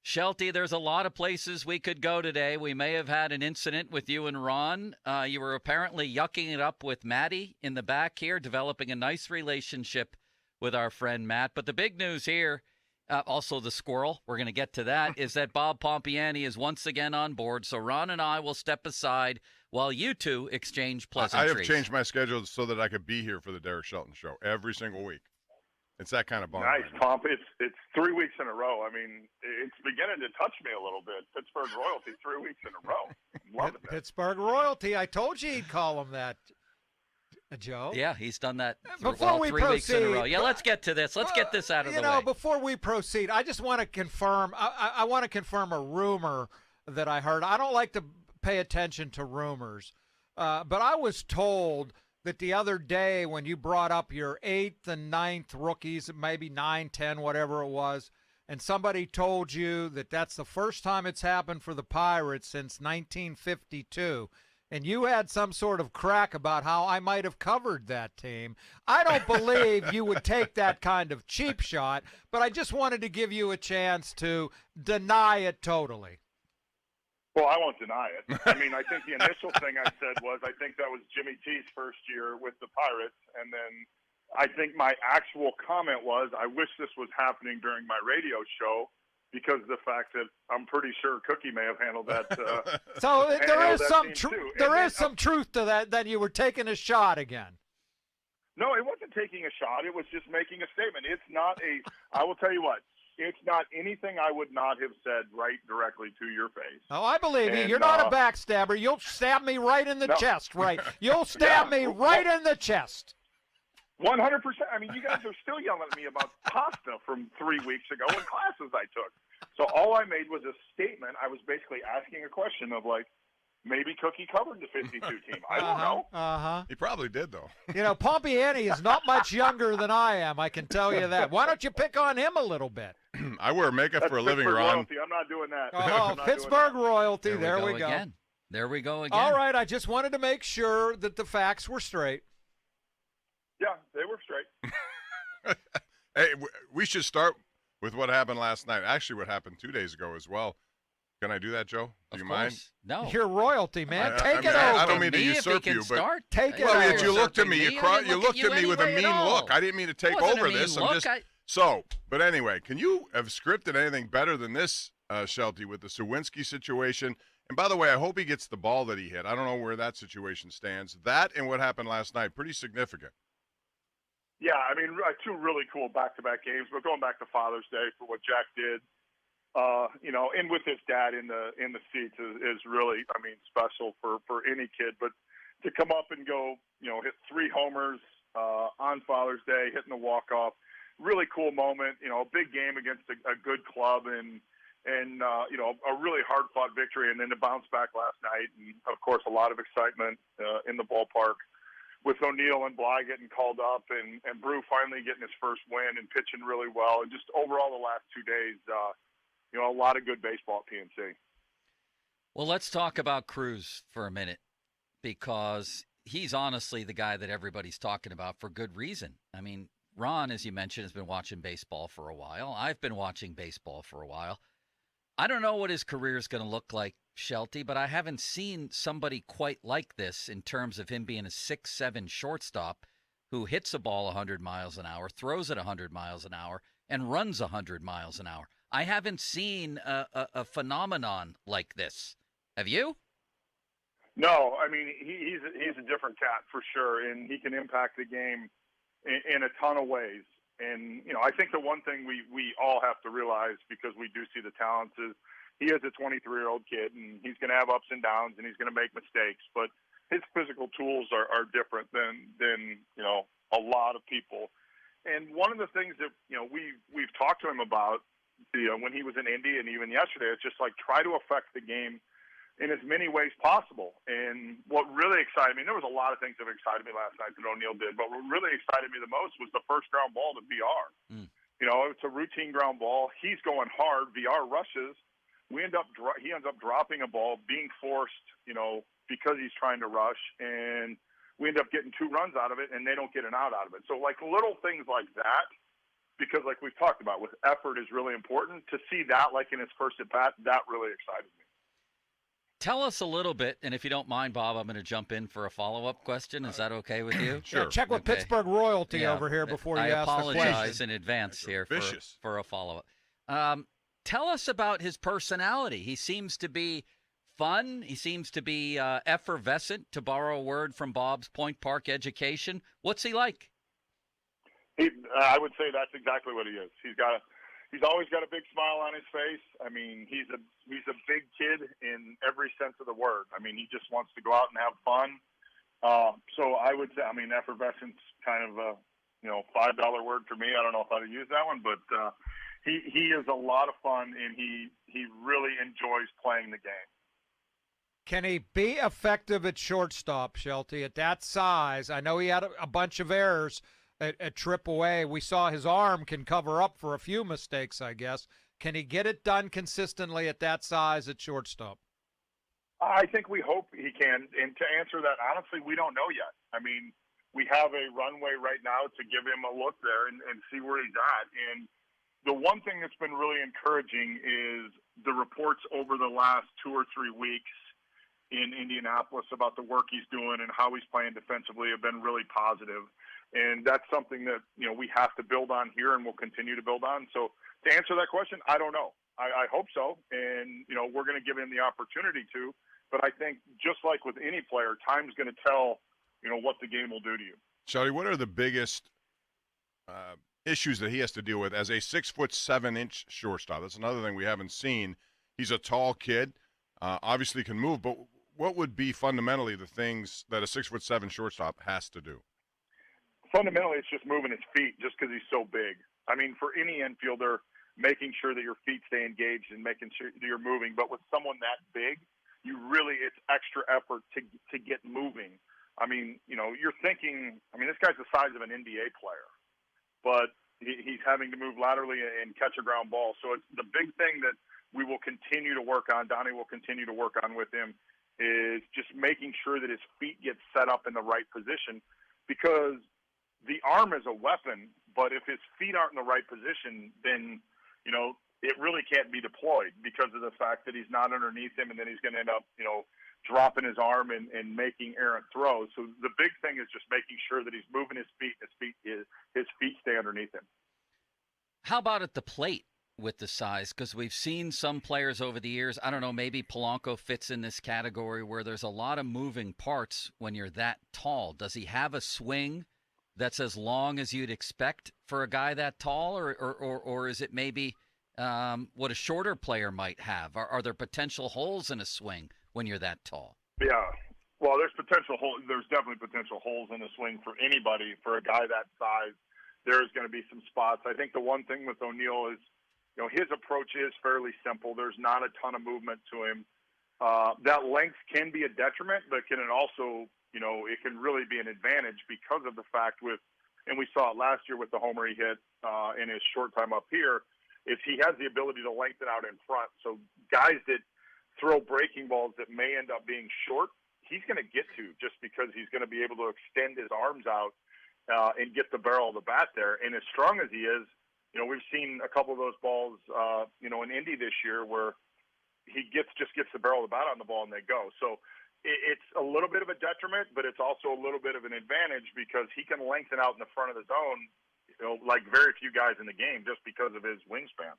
Shelty, there's a lot of places we could go today. We may have had an incident with you and Ron. You were apparently yucking it up with Maddie in the back here, developing a nice relationship with our friend Matt. But the big news here, also the squirrel, we're going to get to that, is that Bob Pompiani is once again on board. So Ron and I will step aside while you two exchange pleasantries. I have changed my schedule so that I could be here for the Derek Shelton show every single week. It's that kind of bond. Nice, Pomp. It's 3 weeks in a row. I mean, it's beginning to touch me a little bit. Pittsburgh royalty, 3 weeks in a row. Loving that. Pittsburgh royalty. I told you he'd call him that, Joe. Yeah, he's done that before we 3 weeks in a row. proceed. Yeah, let's get to this. Let's get this out of the way. Before we proceed, I just want to confirm. I want to confirm a rumor that I heard. I don't like to pay attention to rumors, but I was told that the other day when you brought up your 8th and 9th rookies, maybe 9, 10, whatever it was, and somebody told you that that's the first time it's happened for the Pirates since 1952, and you had some sort of crack about how I might have covered that team. I don't believe you would take that kind of cheap shot, but I just wanted to give you a chance to deny it totally. Well, I won't deny it. I mean, I think the initial thing I said was I think that was Jimmy T's first year with the Pirates. And then I think my actual comment was I wish this was happening during my radio show because of the fact that I'm pretty sure Cookie may have handled that. So there is some truth to that, that you were taking a shot again. No, it wasn't taking a shot. It was just making a statement. It's not I will tell you what. It's not anything I would not have said right directly to your face. Oh, I believe you. You're not a backstabber. You'll stab me right in the chest, right? You'll stab me right in the chest. 100%. I mean, you guys are still yelling at me about pasta from 3 weeks ago in classes I took. So all I made was a statement. I was basically asking a question of, like, maybe Cookie covered the 52 team. I don't know. He probably did, though. You know, Pompiani is not much younger than I am, I can tell you that. Why don't you pick on him a little bit? I wear makeup for a living, Pittsburgh Ron. royalty. I'm not doing that. Oh, Pittsburgh royalty. There we go. Again. There we go again. All right, I just wanted to make sure that the facts were straight. Yeah, they were straight. Hey, we should start with what happened last night. Actually, what happened 2 days ago as well. Can I do that, Joe? Do you mind? No. You're royalty, man. Take it over. I don't mean to usurp you, but take it well, over. you looked at me. You looked at me with a mean look. I didn't mean to take over this. I'm just but anyway, can you have scripted anything better than this, Shelty, with the Sawinski situation? And by the way, I hope he gets the ball that he hit. I don't know where that situation stands. That and what happened last night, pretty significant. Yeah, I mean, two really cool back-to-back games. But going back to Father's Day for what Jack did, and with his dad in the seats is really, I mean, special for any kid. But to come up and go, hit 3 homers on Father's Day, hitting the walk-off, really cool moment. A big game against a good club and a really hard-fought victory, and then to bounce back last night. And, of course, a lot of excitement in the ballpark with Oneil and Bly getting called up and Brew finally getting his first win and pitching really well. And just overall the last 2 days, a lot of good baseball at PNC. Well, let's talk about Cruz for a minute because he's honestly the guy that everybody's talking about for good reason. I mean, Ron, as you mentioned, has been watching baseball for a while. I've been watching baseball for a while. I don't know what his career is going to look like, Shelty, but I haven't seen somebody quite like this in terms of him being a 6'7" shortstop who hits a ball 100 miles an hour, throws it 100 miles an hour, and runs 100 miles an hour. I haven't seen a phenomenon like this. Have you? No, I mean, he's a different cat for sure, and he can impact the game in a ton of ways. And, I think the one thing we all have to realize, because we do see the talents, is he is a 23-year-old kid, and he's going to have ups and downs, and he's going to make mistakes. But his physical tools are different than a lot of people. And one of the things that, we've talked to him about, when he was in Indy and even yesterday, it's just like try to affect the game in as many ways possible. And what really excited me, there was a lot of things that excited me last night that Oneil did, but what really excited me the most was the first ground ball to VR. It's a routine ground ball. He's going hard. VR rushes. He ends up dropping a ball, being forced, because he's trying to rush, and we end up getting 2 runs out of it, and they don't get an out of it. So, like, little things like that because like we've talked about, with effort is really important. To see that like in his first at bat, that really excited me. Tell us a little bit, and if you don't mind, Bob, I'm going to jump in for a follow-up question. Is that okay with you? Sure. Yeah, check with Pittsburgh royalty over here before you ask the question. I apologize in advance here for a follow-up. Tell us about his personality. He seems to be fun. He seems to be effervescent, to borrow a word from Bob's Point Park education. What's he like? I would say that's exactly what he is. He's always got a big smile on his face. I mean, he's a big kid in every sense of the word. I mean, he just wants to go out and have fun. So I would say, I mean, effervescence kind of a $5 word for me. I don't know if I'd use that one, but he is a lot of fun, and he really enjoys playing the game. Can he be effective at shortstop, Shelty, at that size? I know he had a bunch of errors at AAA. We saw his arm can cover up for a few mistakes, I guess. Can he get it done consistently at that size at shortstop? I think we hope he can. And to answer that, honestly, we don't know yet. I mean, we have a runway right now to give him a look there and see where he's at. And the one thing that's been really encouraging is the reports over the last 2 or 3 weeks in Indianapolis about the work he's doing and how he's playing defensively have been really positive. And that's something that, we have to build on here and we'll continue to build on. So to answer that question, I don't know. I hope so. And, we're going to give him the opportunity to. But I think just like with any player, time's going to tell, what the game will do to you. Shelty, what are the biggest issues that he has to deal with as a 6'7" shortstop? That's another thing we haven't seen. He's a tall kid, obviously can move, but what would be fundamentally the things that a 6'7" shortstop has to do? Fundamentally, it's just moving his feet just because he's so big. I mean, for any infielder, making sure that your feet stay engaged and making sure that you're moving. But with someone that big, it's extra effort to get moving. I mean, you're thinking, this guy's the size of an NBA player, but he's having to move laterally and catch a ground ball. So it's the big thing that we will continue to work on, Donnie will continue to work on with him, is just making sure that his feet get set up in the right position, because the arm is a weapon, but if his feet aren't in the right position, then, it really can't be deployed because of the fact that he's not underneath him, and then he's going to end up, dropping his arm and making errant throws. So the big thing is just making sure that he's moving his feet, his feet stay underneath him. How about at the plate with the size? Because we've seen some players over the years, I don't know, maybe Polanco fits in this category where there's a lot of moving parts when you're that tall. Does he have a swing that's as long as you'd expect for a guy that tall, or is it maybe what a shorter player might have? Are there potential holes in a swing when you're that tall? Yeah. Well, there's definitely potential holes in a swing for anybody. For a guy that size, there's going to be some spots. I think the one thing with Oneil is, his approach is fairly simple. There's not a ton of movement to him. That length can be a detriment, but can it also, it can really be an advantage because of the fact and we saw it last year with the homer he hit in his short time up here, is he has the ability to lengthen out in front. So guys that throw breaking balls that may end up being short, he's going to get to, just because he's going to be able to extend his arms out and get the barrel of the bat there. And as strong as he is, we've seen a couple of those balls, in Indy this year where he just gets the barrel of the bat on the ball and they go. So it's a little bit of a detriment, but it's also a little bit of an advantage because he can lengthen out in the front of the zone, like very few guys in the game, just because of his wingspan.